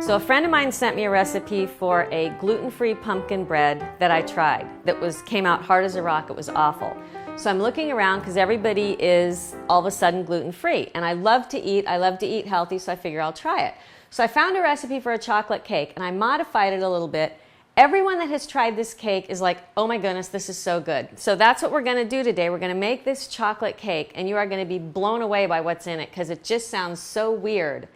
So a friend of mine sent me a recipe for a gluten-free pumpkin bread that I tried that came out hard as a rock. It was awful. So I'm looking around because everybody is all of a sudden gluten-free, and I love to eat healthy, so I figure I'll try it. So I found a recipe for a chocolate cake and I modified it a little bit. Everyone that has tried this cake is like, oh my goodness, this is so good. So that's what we're going to do today. We're going to make this chocolate cake and you are going to be blown away by what's in it because it just sounds so weird,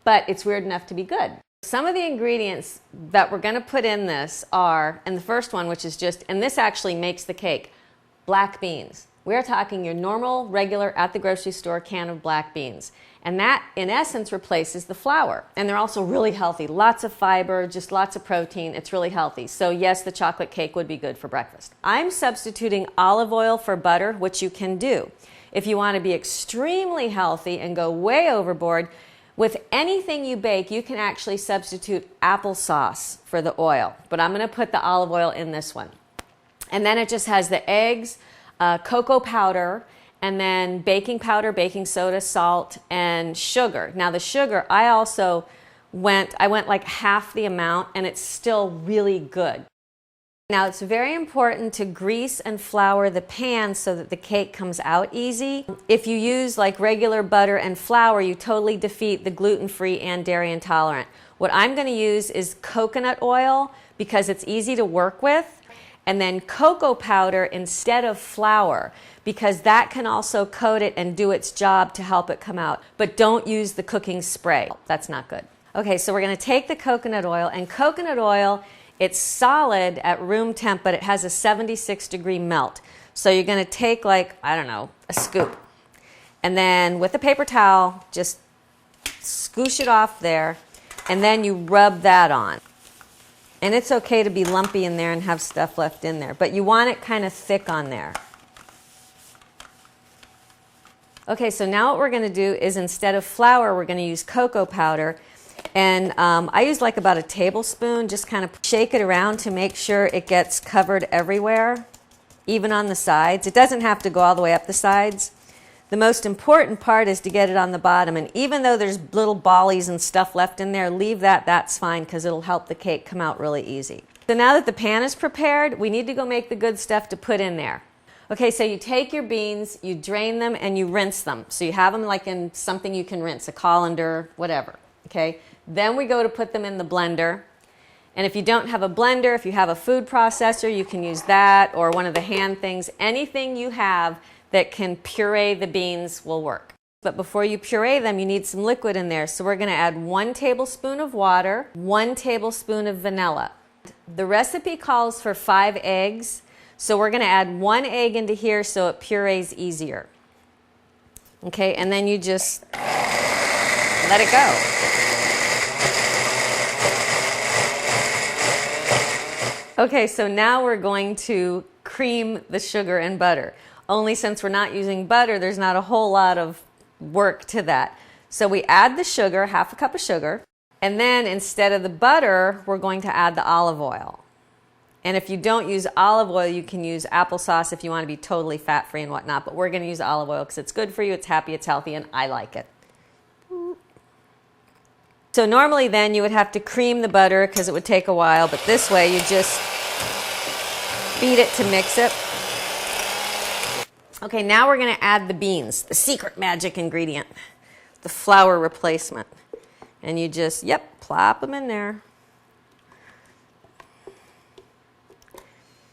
but it's weird enough to be good. Some of the ingredients that we're going to put in this are, and the first one, which is just, and this actually makes the cake, black beans. We're talking your normal, regular, at the grocery store can of black beans. And that, in essence, replaces the flour. And they're also really healthy. Lots of fiber, just lots of protein. It's really healthy. So yes, the chocolate cake would be good for breakfast. I'm substituting olive oil for butter, which you can do. If you want to be extremely healthy and go way overboard, with anything you bake, you can actually substitute applesauce for the oil. But I'm going to put the olive oil in this one. And then it just has the eggs, cocoa powder, and then baking powder, baking soda, salt, and sugar. Now the sugar, I went like half the amount, and it's still really good. Now it's very important to grease and flour the pan so that the cake comes out easy. If you use like regular butter and flour, you totally defeat the gluten-free and dairy intolerant. What I'm going to use is coconut oil because it's easy to work with, and then cocoa powder instead of flour because that can also coat it and do its job to help it come out. But don't use the cooking spray. That's not good. Okay, so we're going to take the coconut oil, and coconut oil, it's solid at room temp, but it has a 76-degree melt. So you're going to take like, I don't know, a scoop. And then with a paper towel, just scoosh it off there, and then you rub that on. And it's okay to be lumpy in there and have stuff left in there, but you want it kind of thick on there. Okay, so now what we're going to do is instead of flour, we're going to use cocoa powder. And I use like about a tablespoon, just kind of shake it around to make sure it gets covered everywhere, even on the sides. It doesn't have to go all the way up the sides. The most important part is to get it on the bottom, and even though there's little ballies and stuff left in there, leave that, that's fine because it'll help the cake come out really easy. So now that the pan is prepared, we need to go make the good stuff to put in there. Okay, so you take your beans, you drain them, and you rinse them. So you have them like in something you can rinse, a colander, whatever, okay? Then we go to put them in the blender. And if you don't have a blender, if you have a food processor, you can use that or one of the hand things. Anything you have that can puree the beans will work. But before you puree them, you need some liquid in there. So we're going to add 1 tablespoon of water, 1 tablespoon of vanilla. The recipe calls for 5 eggs. So we're going to add 1 egg into here so it purees easier. Okay, and then you just let it go. Okay, so now we're going to cream the sugar and butter. Only since we're not using butter, there's not a whole lot of work to that. So we add the sugar, half a cup of sugar, and then instead of the butter, we're going to add the olive oil. And if you don't use olive oil, you can use applesauce if you want to be totally fat-free and whatnot, but we're going to use olive oil because it's good for you, it's happy, it's healthy, and I like it. So normally then you would have to cream the butter because it would take a while, but this way you just beat it to mix it. Okay, now we're going to add the beans, the secret magic ingredient, the flour replacement. And you just, plop them in there.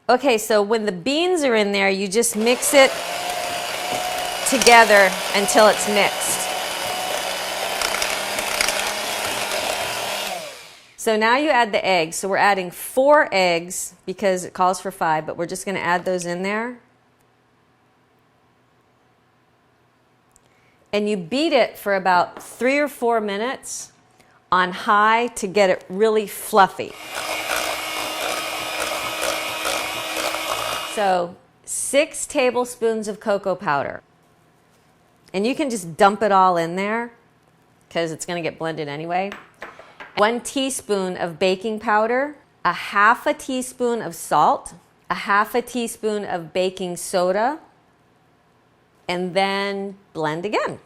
Okay, so when the beans are in there, you just mix it together until it's mixed. So now you add the eggs. So we're adding 4 eggs because it calls for 5, but we're just going to add those in there. And you beat it for about 3 or 4 minutes on high to get it really fluffy. So 6 tablespoons of cocoa powder. And you can just dump it all in there because it's going to get blended anyway. 1 teaspoon of baking powder, a half a teaspoon of salt, a half a teaspoon of baking soda, and then blend again.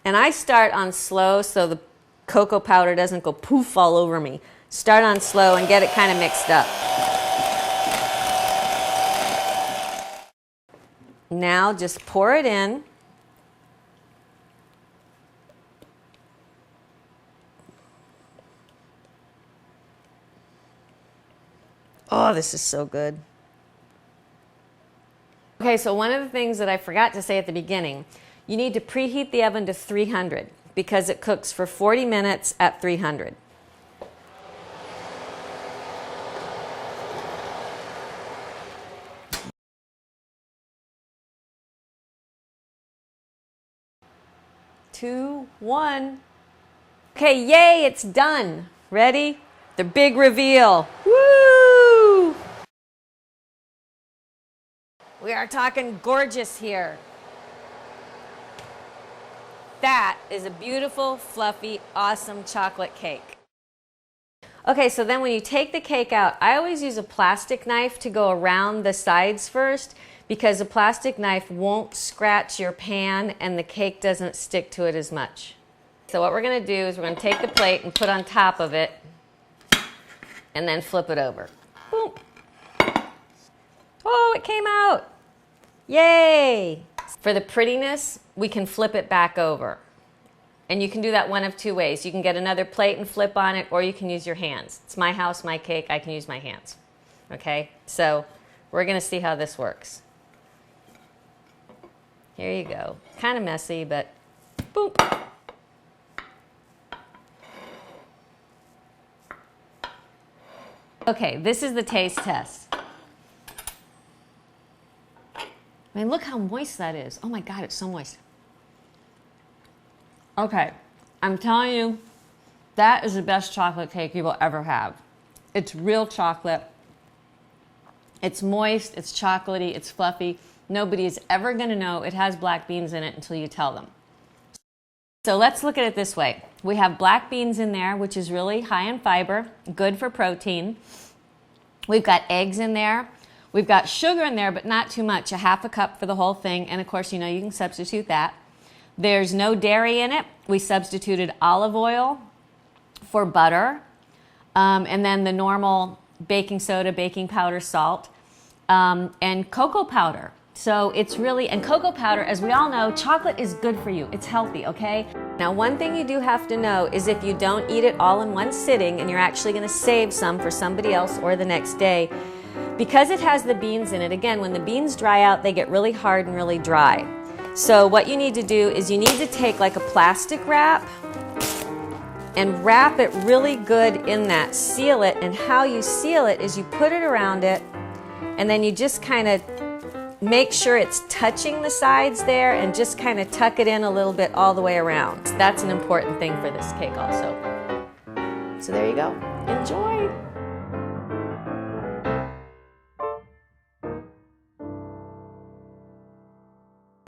And I start on slow so the cocoa powder doesn't go poof all over me. Start on slow and get it kind of mixed up. Now just pour it in. Oh, this is so good. Okay, so one of the things that I forgot to say at the beginning, you need to preheat the oven to 300 because it cooks for 40 minutes at 300. Two, one. Okay, yay, it's done. Ready? The big reveal. Woo! We are talking gorgeous here. That is a beautiful, fluffy, awesome chocolate cake. Okay, so then when you take the cake out, I always use a plastic knife to go around the sides first because a plastic knife won't scratch your pan and the cake doesn't stick to it as much. So what we're going to do is we're going to take the plate and put on top of it and then flip it over. Boom. Oh, it came out. Yay! For the prettiness, we can flip it back over. And you can do that one of two ways. You can get another plate and flip on it, or you can use your hands. It's my house, my cake, I can use my hands. Okay, so we're gonna see how this works. Here you go. Kind of messy, but boop. Okay, this is the taste test. I mean, look how moist that is. Oh my God, it's so moist. Okay, I'm telling you, that is the best chocolate cake you will ever have. It's real chocolate. It's moist, it's chocolatey, it's fluffy. Nobody is ever gonna know it has black beans in it until you tell them. So let's look at it this way. We have black beans in there, which is really high in fiber, good for protein. We've got eggs in there. We've got sugar in there, but not too much, a half a cup for the whole thing. And of course, you know, you can substitute that. There's no dairy in it. We substituted olive oil for butter, and then the normal baking soda, baking powder, salt, and cocoa powder. So it's really, and cocoa powder, as we all know, chocolate is good for you. It's healthy, okay? Now, one thing you do have to know is if you don't eat it all in one sitting and you're actually gonna save some for somebody else or the next day, because it has the beans in it, again, when the beans dry out, they get really hard and really dry. So what you need to do is you need to take like a plastic wrap and wrap it really good in that, seal it, and how you seal it is you put it around it and then you just kind of make sure it's touching the sides there and just kind of tuck it in a little bit all the way around. That's an important thing for this cake also. So there you go. Enjoy!